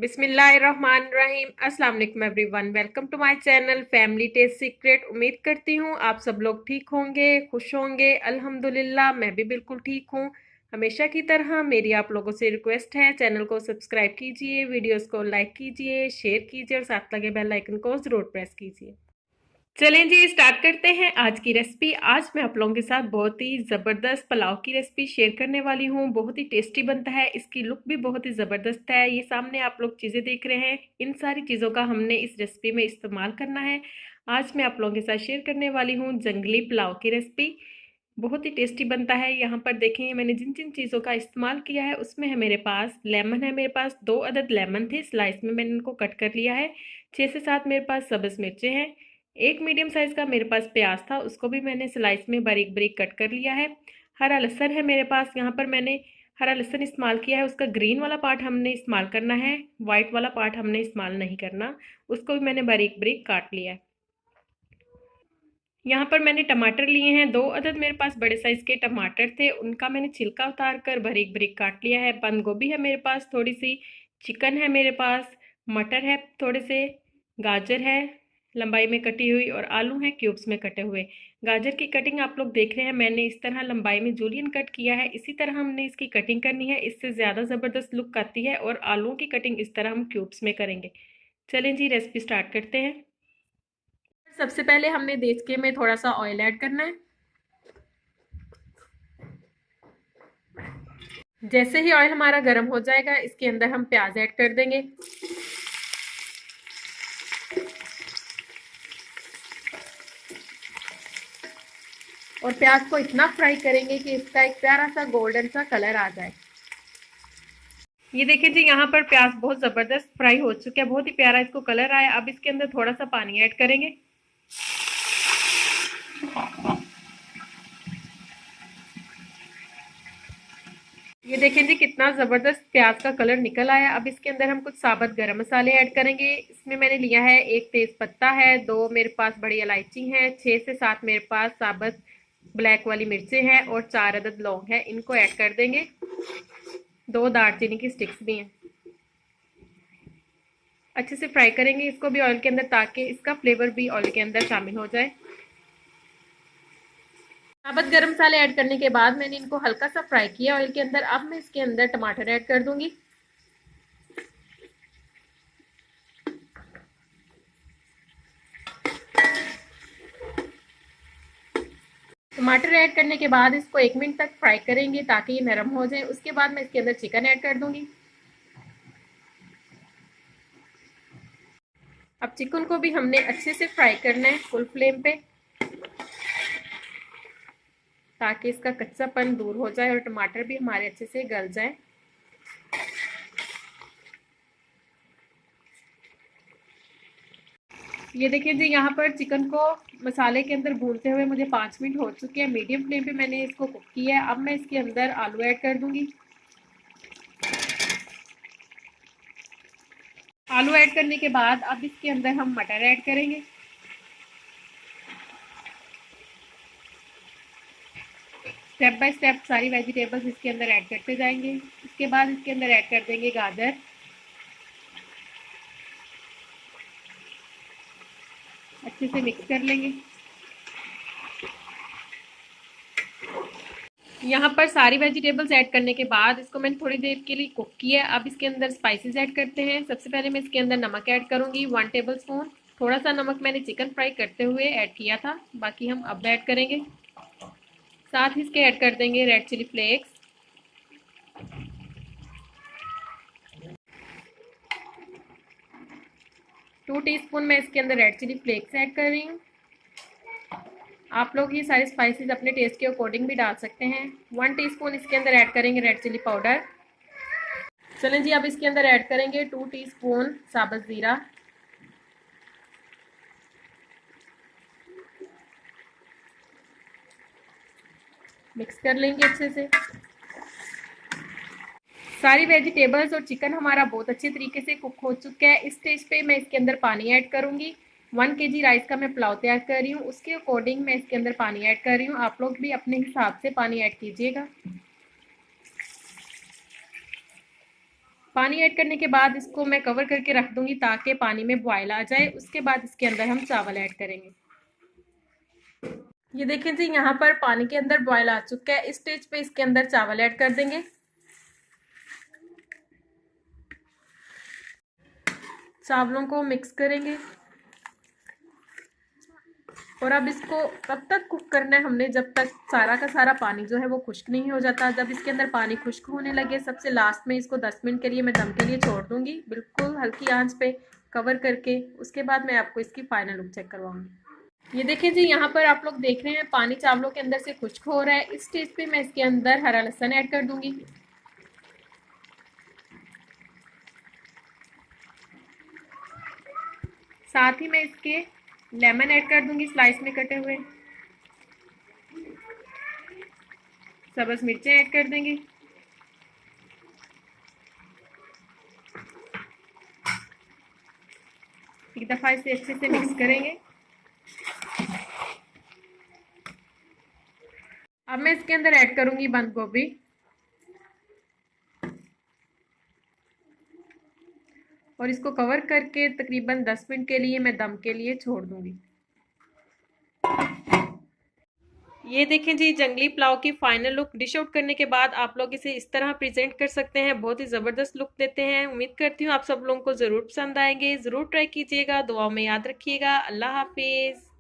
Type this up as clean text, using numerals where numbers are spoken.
बिस्मिल्लाहिर्रहमानिर्रहीम। अस्सलाम वालेकुम everyone, welcome to my channel family taste secret. उम्मीद करती हूँ आप सब लोग ठीक होंगे, खुश होंगे। अल्हम्दुलिल्लाह मैं भी बिल्कुल ठीक हूँ। हमेशा की तरह मेरी आप लोगों से रिक्वेस्ट है, चैनल को सब्सक्राइब कीजिए, वीडियोस को लाइक कीजिए, शेयर कीजिए और साथ लगे बेल आइकन को ज़रूर प्रेस कीजिए। चलें जी, स्टार्ट करते हैं आज की रेसिपी। आज मैं आप लोगों के साथ बहुत ही ज़बरदस्त पुलाव की रेसिपी शेयर करने वाली हूँ। बहुत ही टेस्टी बनता है, इसकी लुक भी बहुत ही ज़बरदस्त है। ये सामने आप लोग चीज़ें देख रहे हैं, इन सारी चीज़ों का हमने इस रेसिपी में इस्तेमाल करना है। आज मैं आप लोगों के साथ शेयर करने वाली हूँ जंगली पुलाव की रेसिपी। बहुत ही टेस्टी बनता है। यहाँ पर देखें मैंने जिन जिन चीज़ों का इस्तेमाल किया है उसमें है मेरे पास लेमन है, मेरे पास 2 अदद लेमन थे, स्लाइस में मैंने इनको कट कर लिया है। 6 से 7 मेरे पास सब्ज़ मिर्चें हैं। एक मीडियम साइज़ का मेरे पास प्याज था, उसको भी मैंने स्लाइस में बारीक बारीक कट कर लिया है। हरा लहसुन है मेरे पास, यहाँ पर मैंने हरा लहसुन इस्तेमाल किया है। उसका ग्रीन वाला पार्ट हमने इस्तेमाल करना है, वाइट वाला पार्ट हमने इस्तेमाल नहीं करना। उसको भी मैंने बारीक बारीक काट लिया है। यहाँ पर मैंने टमाटर लिए हैं, 2 अदद मेरे पास बड़े साइज़ के टमाटर थे, उनका मैंने छिलका उतार कर बारीक बारीक काट लिया है। बंद गोभी है मेरे पास थोड़ी सी, चिकन है मेरे पास, मटर है थोड़े से, गाजर है लंबाई में कटी हुई और आलू हैं क्यूब्स में कटे हुए। गाजर की कटिंग आप लोग देख रहे हैं, मैंने इस तरह लंबाई में जूलियन कट किया है। इसी तरह हमने इसकी कटिंग करनी है, इससे ज़्यादा ज़बरदस्त लुक आती है। और आलूओं की कटिंग इस तरह हम क्यूब्स में करेंगे। चलें जी, रेसिपी स्टार्ट करते हैं। सबसे पहले हमने देचके में थोड़ा सा ऑयल ऐड करना है। जैसे ही ऑयल हमारा गर्म हो जाएगा, इसके अंदर हम प्याज ऐड कर देंगे। और प्याज को इतना फ्राई करेंगे कि इसका एक प्यारा सा गोल्डन सा कलर आ जाए। ये देखिए जी, यहाँ पर प्याज बहुत ज़बरदस्त फ्राई हो चुका है, बहुत ही प्यारा इसको कलर आया। अब इसके अंदर थोड़ा सा पानी ऐड करेंगे। ये देखें जी, कितना ज़बरदस्त प्याज का कलर निकल आया। अब इसके अंदर हम कुछ साबुत गरम मसाले ऐड करेंगे। इसमें मैंने लिया है 1 तेज पत्ता है, 2 मेरे पास बड़ी इलायची हैं, 6 से 7 मेरे पास साबुत ब्लैक वाली मिर्चें हैं और 4 अदद लौंग है, इनको ऐड कर देंगे। 2 दालचीनी की स्टिक्स भी हैं। अच्छे से फ्राई करेंगे इसको भी ऑयल के अंदर, ताकि इसका फ्लेवर भी ऑयल के अंदर शामिल हो जाए। साबुत गरम मसाले ऐड करने के बाद मैंने इनको हल्का सा फ्राई किया ऑयल के अंदर। अब मैं इसके अंदर टमाटर ऐड कर दूंगी। टमाटर ऐड करने के बाद इसको 1 मिनट तक फ्राई करेंगे ताकि ये नरम हो जाए। उसके बाद मैं इसके अंदर चिकन ऐड कर दूंगी। अब चिकन को भी हमने अच्छे से फ्राई करना है फुल फ्लेम पे, ताकि इसका कच्चापन दूर हो जाए और टमाटर भी हमारे अच्छे से गल जाए। ये देखिए जी, यहाँ पर चिकन को मसाले के अंदर भूनते हुए मुझे 5 मिनट हो चुके हैं। मीडियम फ्लेम पे मैंने इसको कुक किया है। अब मैं इसके अंदर आलू ऐड कर दूंगी। आलू ऐड करने के बाद अब इसके अंदर हम मटर ऐड करेंगे। स्टेप बाय स्टेप सारी वेजिटेबल्स इसके अंदर ऐड करते जाएंगे। इसके बाद इसके अंदर ऐड कर देंगे गाजर। अच्छे से मिक्स कर लेंगे। यहाँ पर सारी वेजिटेबल्स ऐड करने के बाद इसको मैंने थोड़ी देर के लिए कुक किया। अब इसके अंदर स्पाइसेस ऐड करते हैं। सबसे पहले मैं इसके अंदर नमक ऐड करूँगी, 1 टेबल स्पून। थोड़ा सा नमक मैंने चिकन फ्राई करते हुए ऐड किया था, बाकी हम अब ऐड करेंगे। साथ ही इसके ऐड कर देंगे रेड चिली फ्लेक्स। 2 टीस्पून मैं इसके अंदर रेड चिली फ्लेक्स ऐड कर रही हूँ। आप लोग ये सारे स्पाइसेस अपने टेस्ट के अकॉर्डिंग भी डाल सकते हैं। 1 टीस्पून इसके अंदर ऐड करेंगे रेड चिली पाउडर। चलें जी, अब इसके अंदर ऐड करेंगे 2 टीस्पून साबुत ज़ीरा। मिक्स कर लेंगे अच्छे से। सारी वेजिटेबल्स और चिकन हमारा बहुत अच्छे तरीके से कुक हो चुका है। इस स्टेज पे मैं इसके अंदर पानी ऐड करूंगी। 1 केजी राइस का मैं पुलाव तैयार कर रही हूँ, उसके अकॉर्डिंग मैं इसके अंदर पानी ऐड कर रही हूँ। आप लोग भी अपने हिसाब से पानी ऐड कीजिएगा। पानी ऐड करने के बाद इसको मैं कवर करके रख दूंगी ताकि पानी में बॉयल आ जाए। उसके बाद इसके अंदर हम चावल ऐड करेंगे। ये देखें जी, यहाँ पर पानी के अंदर बॉयल आ चुका है। इस स्टेज पे इसके अंदर चावल ऐड कर देंगे। चावलों को मिक्स करेंगे और अब इसको तब तक कुक करना है हमने जब तक सारा का सारा पानी जो है वो खुश्क नहीं हो जाता। जब इसके अंदर पानी खुश्क होने लगे, सबसे लास्ट में इसको 10 मिनट के लिए मैं दम के लिए छोड़ दूंगी, बिल्कुल हल्की आंच पे कवर करके। उसके बाद मैं आपको इसकी फाइनल लुक चेक करवाऊंगी। ये देखिए जी, यहाँ पर आप लोग देख रहे हैं पानी चावलों के अंदर से खुश्क हो रहा है। इस स्टेज पे मैं इसके अंदर हरा लहसुन ऐड कर दूंगी। साथ ही मैं इसके लेमन ऐड कर दूंगी स्लाइस में कटे हुए। सब्ज मिर्चें ऐड कर देंगे। एक दफ़ा इसे अच्छे से मिक्स करेंगे। अब मैं इसके अंदर ऐड करूंगी बंद गोभी और इसको कवर करके तकरीबन 10 मिनट के लिए मैं दम के लिए छोड़ दूंगी। ये देखें जी, जंगली पुलाव की फाइनल लुक। डिश आउट करने के बाद आप लोग इसे इस तरह प्रेजेंट कर सकते हैं, बहुत ही ज़बरदस्त लुक देते हैं। उम्मीद करती हूँ आप सब लोगों को ज़रूर पसंद आएंगे। ज़रूर ट्राई कीजिएगा, दुआओं में याद रखिएगा। अल्लाह हाफिज़।